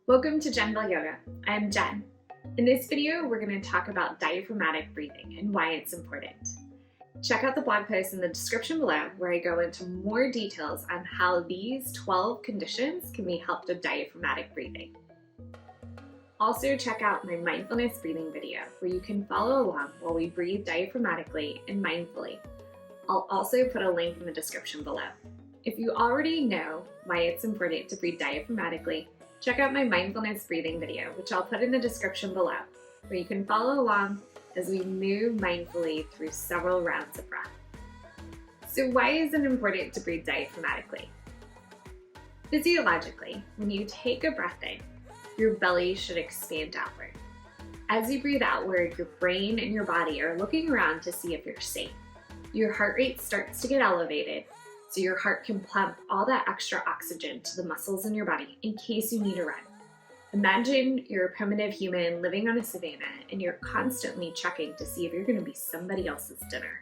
Welcome to Gentle Yoga. I'm Jen. In this video, we're going to talk about diaphragmatic breathing and why it's important. Check out the blog post in the description below where I go into more details on how these 12 conditions can be helped with diaphragmatic breathing. Also check out my mindfulness breathing video where you can follow along while we breathe diaphragmatically and mindfully. I'll also put a link in the description below. If you already know why it's important to breathe diaphragmatically, check out my mindfulness breathing video, which I'll put in the description below, where you can follow along as we move mindfully through several rounds of breath. So why is it important to breathe diaphragmatically? Physiologically, when you take a breath in, your belly should expand outward. As you breathe outward, your brain and your body are looking around to see if you're safe. Your heart rate starts to get elevated, so your heart can pump all that extra oxygen to the muscles in your body in case you need to run. Imagine you're a primitive human living on a savanna and you're constantly checking to see if you're going to be somebody else's dinner.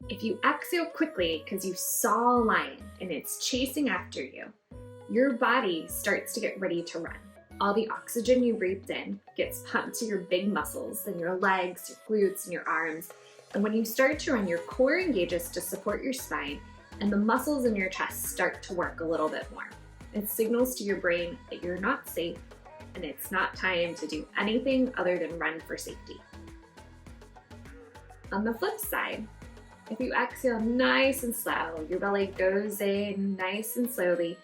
If you exhale quickly because you saw a lion and it's chasing after you, your body starts to get ready to run. All the oxygen you breathed in gets pumped to your big muscles and your legs, your glutes, and your arms. And when you start to run, your core engages to support your spine and the muscles in your chest start to work a little bit more. It signals to your brain that you're not safe and it's not time to do anything other than run for safety. On the flip side, if you exhale nice and slow, your belly goes in nice and slowly,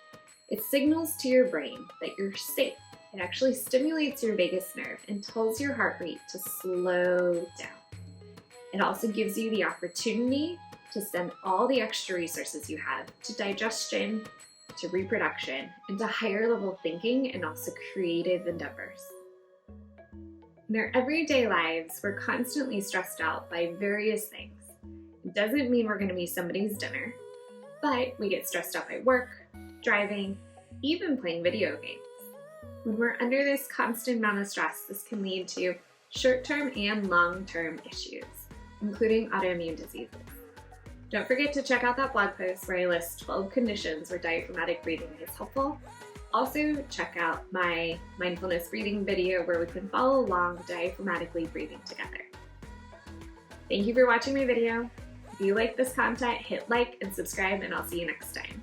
it signals to your brain that you're safe. It actually stimulates your vagus nerve and tells your heart rate to slow down. It also gives you the opportunity to send all the extra resources you have to digestion, to reproduction, and to higher level thinking and also creative endeavors. In our everyday lives, we're constantly stressed out by various things. It doesn't mean we're going to be somebody's dinner, but we get stressed out by work, driving, even playing video games. When we're under this constant amount of stress, this can lead to short-term and long-term issues, including autoimmune diseases. Don't forget to check out that blog post where I list 12 conditions where diaphragmatic breathing is helpful. Also, check out my mindfulness breathing video where we can follow along diaphragmatically breathing together. Thank you for watching my video. If you like this content, hit like and subscribe, and I'll see you next time.